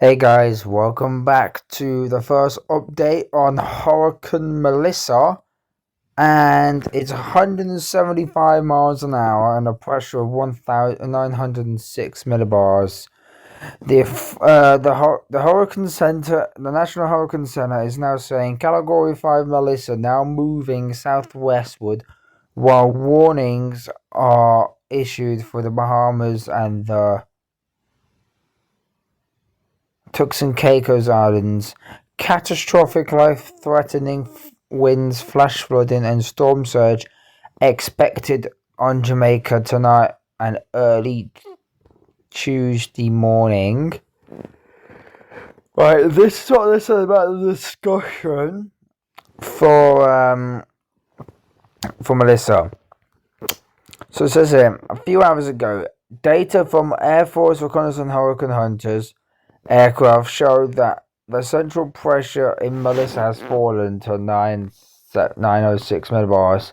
Hey guys, welcome back to the first update on Hurricane Melissa, and it's 175 miles an hour and a pressure of 1,906 millibars. The Hurricane Center, the National Hurricane Center, is now saying Category 5 Melissa now moving southwestward, while warnings are issued for the Bahamas and the Turks and Caicos Islands. Catastrophic life-threatening winds, flash flooding, and storm surge expected on Jamaica tonight and early Tuesday morning. Right, this is what this is about the discussion for Melissa. So it says here, a few hours ago, data from Air Force Reconnaissance Hurricane Hunters aircraft showed that the central pressure in Melissa has fallen to 906 millibars,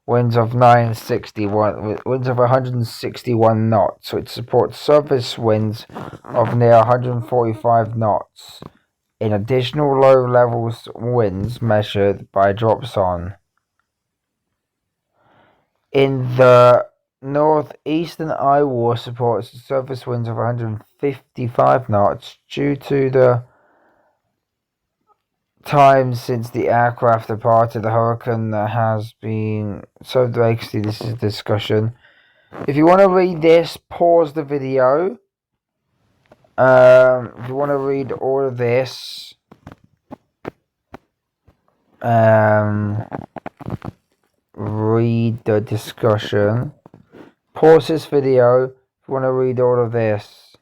winds of 161 knots, which supports surface winds of near 145 knots. In additional low levels winds measured by dropzone. In the northeastern Iowa supports surface winds of 155 knots due to the time since the aircraft departed. The hurricane has been so basically this is a discussion. If you want to read this, pause the video. If you want to read all of this, read the discussion. Pause this video if you want to read all of this.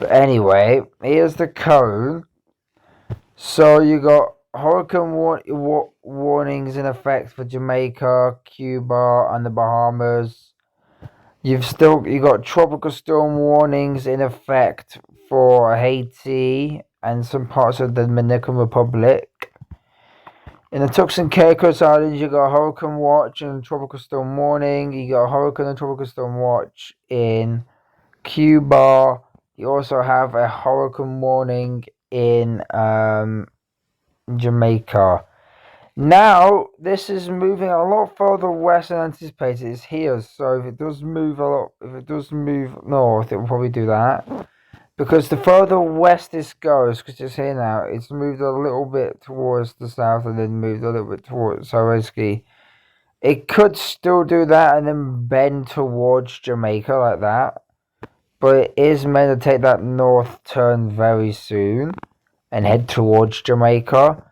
But anyway, here's the cone. So you got hurricane warnings in effect for Jamaica, Cuba, and the Bahamas. You got tropical storm warnings in effect for Haiti and some parts of the Dominican Republic. In the Turks and Caicos Islands, you got a hurricane watch and tropical storm warning. You got a hurricane and tropical storm watch in Cuba. You also have a hurricane warning in Jamaica. Now, this is moving a lot further west than anticipated. It's here, so if it does move north, it will probably do that. Because the further west this goes, because it's here now, it's moved a little bit towards the south and then moved a little bit towards, so basically, it could still do that and then bend towards Jamaica like that. But it is meant to take that north turn very soon and head towards Jamaica.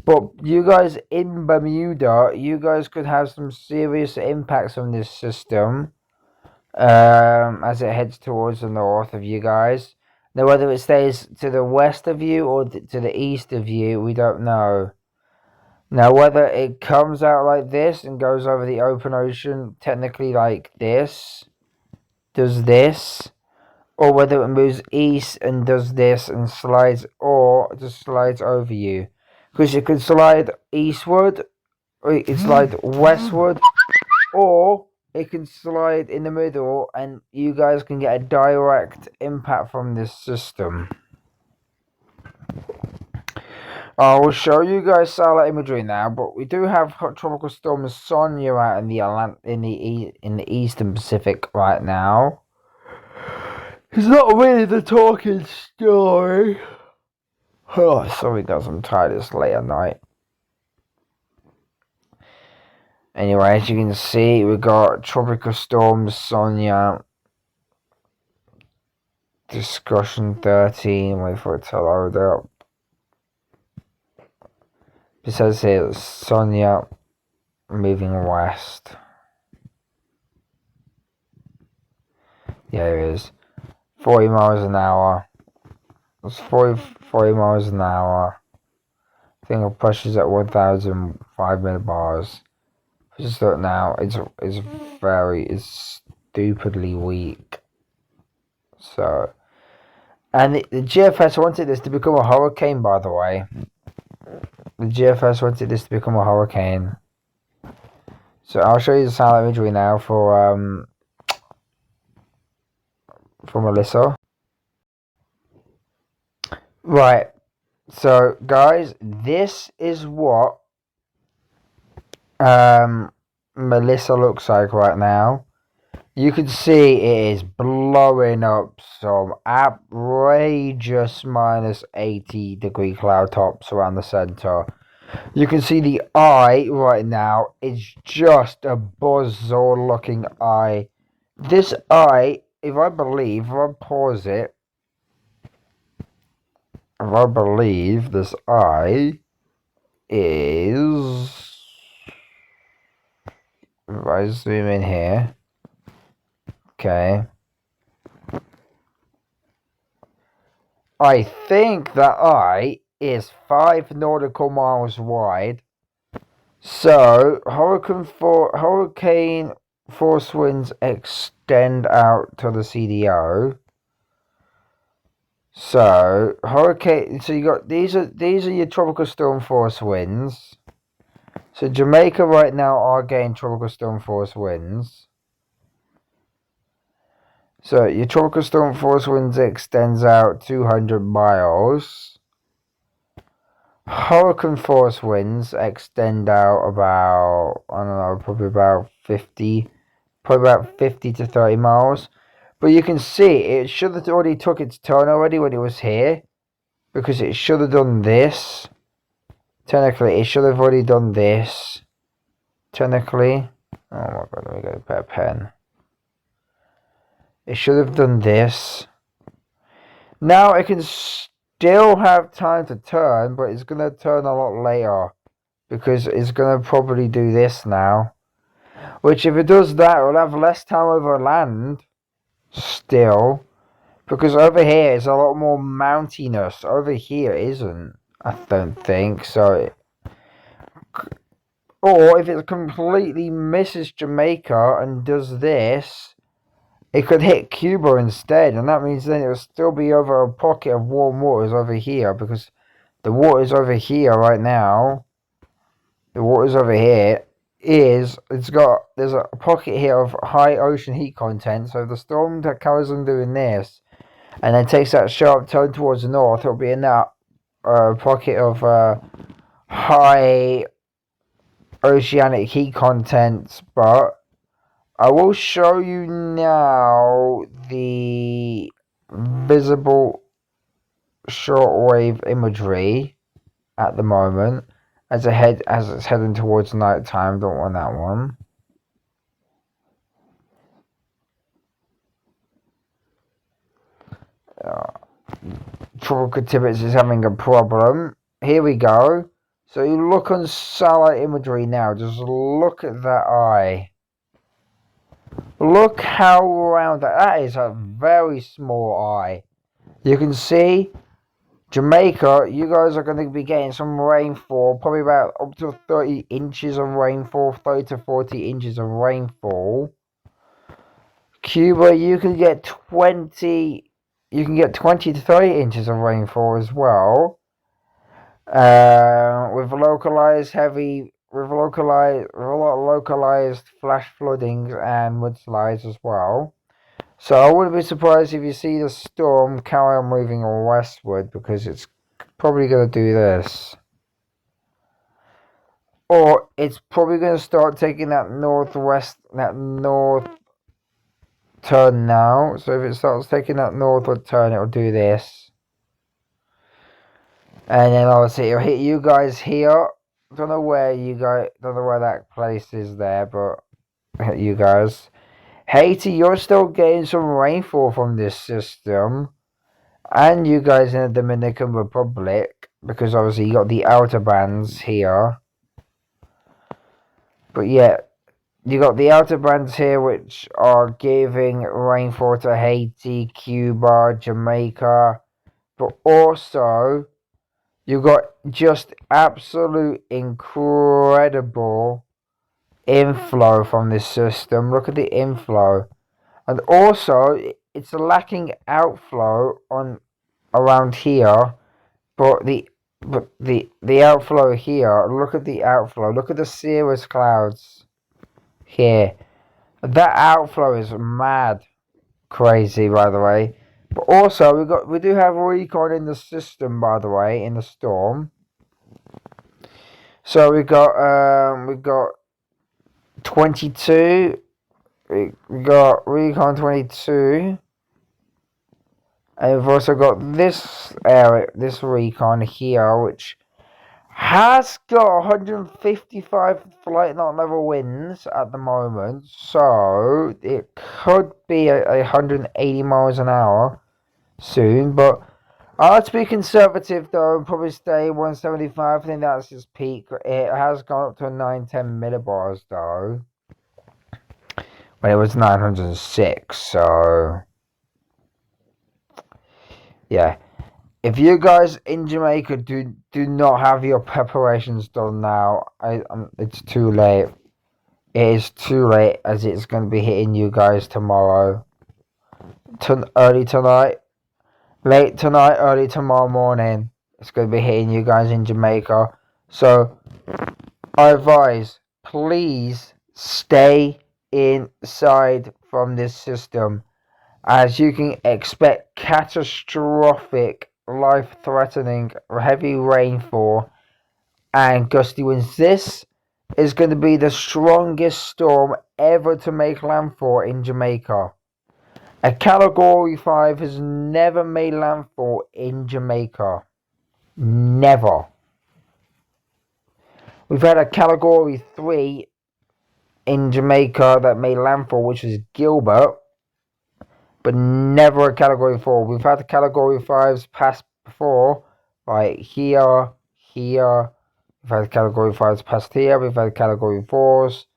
But you guys in Bermuda, you guys could have some serious impacts on this system as it heads towards the north of you guys. Now, whether it stays to the west of you or to the east of you, we don't know. Now, whether it comes out like this and goes over the open ocean, technically like this, does this, or whether it moves east and does this and slides, or just slides over you. Because it could slide eastward, or it can slide westward, or it can slide in the middle, and you guys can get a direct impact from this system. I will show you guys satellite imagery now, but we do have tropical storm Sonia out in the eastern Pacific right now. It's not really the talking story. Oh, sorry guys, I'm tired. It's late at night. Anyway, as you can see, we got Tropical Storm Sonia. Discussion 13. Wait for it to load up. It says here, Sonia moving west. Yeah, it is. 40 miles an hour. It's 40 miles an hour. I think the pressure's at 1,005 millibars. Just look now, it's stupidly weak. So, and the GFS wanted this to become a hurricane, by the way. The GFS wanted this to become a hurricane. So I'll show you the satellite imagery now for for Melissa. Right. So, guys, this is what Melissa looks like right now. You can see it is blowing up some outrageous minus 80-degree cloud tops around the center. You can see the eye right now is just a buzzsaw looking eye. This eye, if I pause it, if I believe this eye is, if I zoom in here, okay, I think that eye is 5 nautical miles wide. So hurricane force winds extend out to the CDO. So you got these are your tropical storm force winds. So Jamaica right now are getting tropical storm force winds. So your tropical storm force winds extends out 200 miles. Hurricane force winds extend out about, I don't know, probably about 50 to 30 miles. But you can see it should have already took its turn already when it was here, because it should have done this. Technically, it should have already done this. Technically. Oh my god, let me get a better pen. It should have done this. Now it can still have time to turn, but it's going to turn a lot later, because it's going to probably do this now. Which, if it does that, it will have less time over land. Still. Because over here is a lot more mountainous. Over here isn't. I don't think. So. Or if it completely misses Jamaica and does this, it could hit Cuba instead. And that means then it will still be over a pocket of warm waters over here. Because the waters over here right now. The waters over here. There's a pocket here of high ocean heat content. So if the storm that carries on doing this and then takes that sharp turn towards the north, it'll be in that pocket of high oceanic heat content. But I will show you now the visible shortwave imagery at the moment as it's heading towards night time. Don't want that one. Tropical Tibbets is having a problem. Here we go. So you look on satellite imagery now. Just look at that eye. Look how round that is. A very small eye. You can see Jamaica, you guys are going to be getting some rainfall. Probably about up to 30 inches of rainfall. 30 to 40 inches of rainfall. Cuba, you can get 20 to 30 inches of rainfall as well. With localized flash floodings and mudslides as well. So I wouldn't be surprised if you see the storm carry on moving westward, because it's probably going to do this. Or it's probably going to start taking that north turn now. So if it starts taking that northward turn, it'll do this. And then obviously it'll hit you guys here. Don't know where that place is there, but hit you guys. Haiti, you're still getting some rainfall from this system. And you guys in the Dominican Republic, because obviously you got the outer bands here. But yeah, you got the outer bands here, which are giving rainfall to Haiti, Cuba, Jamaica. But also, you got just absolute incredible inflow from this system. Look at the inflow. And also, it's lacking outflow on around here. But the outflow here, look at the outflow. Look at the cirrus clouds here. That outflow is mad. crazy, by the way. But also, we do have recon in the system, by the way, in the storm. So we got 22. We got recon 22. And we've also got this area, this recon here, which has got 155 flight knot level winds at the moment, so it could be 180 miles an hour soon. But I like to be conservative though and probably stay 175. I think that's its peak. It has gone up to 910 millibars though, when it was 906. So yeah. If you guys in Jamaica do not have your preparations done now, it's too late. It is too late, as it's going to be hitting you guys tomorrow, early tonight, late tonight, early tomorrow morning. It's going to be hitting you guys in Jamaica. So I advise, please stay inside from this system, as you can expect catastrophic, life-threatening, heavy rainfall and gusty winds. This is going to be the strongest storm ever to make landfall in Jamaica. A Category 5 has never made landfall in Jamaica. Never. We've had a Category 3 in Jamaica that made landfall, which was Gilbert, but never a Category 4. We've had the Category 5s pass before, like here. We've had Category 5s past here. We've had Category 4s.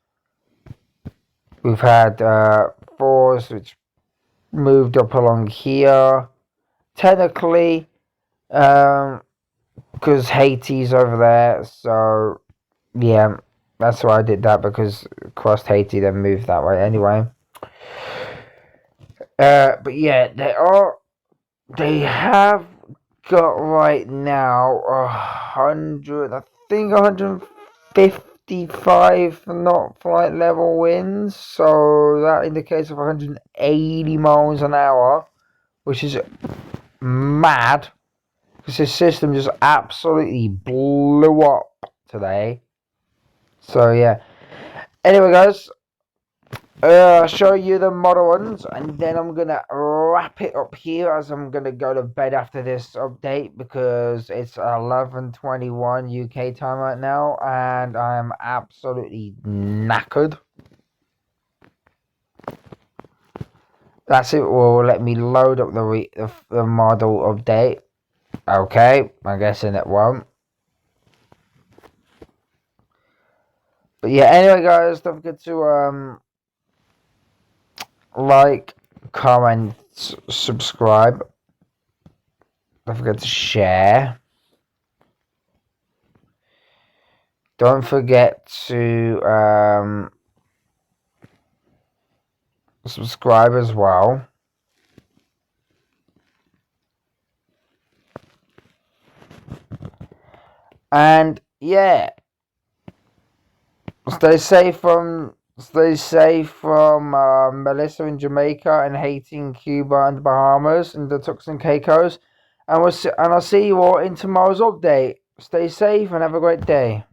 We've had 4s which moved up along here. Technically, because Haiti's over there, so yeah, that's why I did that, because crossed Haiti, then moved that way anyway. But yeah, they have got right now 155 knot flight level winds, so that indicates of 180 miles an hour, which is mad, because this system just absolutely blew up today. So yeah, anyway guys, I'll show you the model ones, and then I'm gonna wrap it up here, as I'm gonna go to bed after this update, because it's 11:21 UK time right now, and I'm absolutely knackered. That's it. Will let me load up the model update. Okay, I'm guessing it won't. But yeah, anyway guys, don't forget to like, comment, subscribe. Don't forget to share. Don't forget to subscribe as well. And yeah, stay safe from Melissa in Jamaica, and Haiti in Cuba and the Bahamas, and the Turks and Caicos. And I'll see you all in tomorrow's update. Stay safe and have a great day.